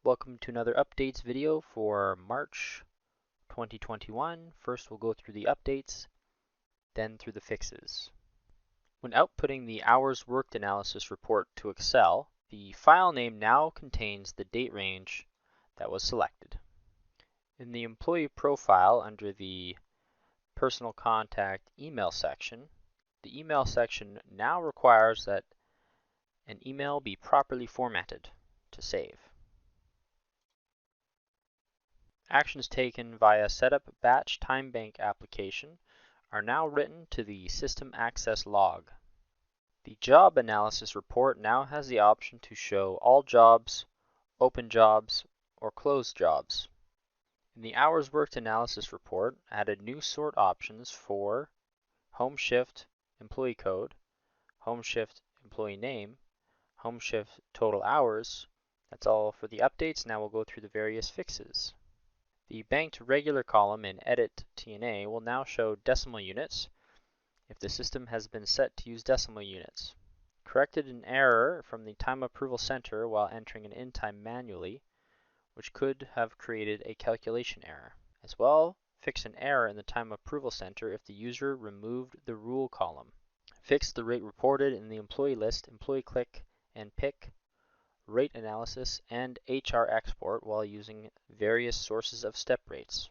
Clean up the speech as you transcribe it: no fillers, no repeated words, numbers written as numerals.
Welcome to another updates video for March 2021. First we'll go through the updates, then through the fixes. When outputting the hours worked analysis report to Excel, the file name now contains the date range that was selected. In the employee profile under the personal contact email section, the email section now requires that an email be properly formatted to save. Actions taken via Setup Batch Time Bank application are now written to the System Access log. The Job Analysis report now has the option to show all jobs, open jobs, or closed jobs. In the Hours Worked Analysis report, added new sort options for Home Shift Employee Code, Home Shift Employee Name, Home Shift Total Hours. That's all for the updates. Now we'll go through the various fixes. The banked regular column in Edit TNA will now show decimal units if the system has been set to use decimal units. Corrected an error from the Time Approval Center while entering an in time manually, which could have created a calculation error. As well, fixed an error in the Time Approval Center if the user removed the rule column. Fixed the rate reported in the employee list, employee click and pick, rate analysis, and HR export while using various sources of step rates.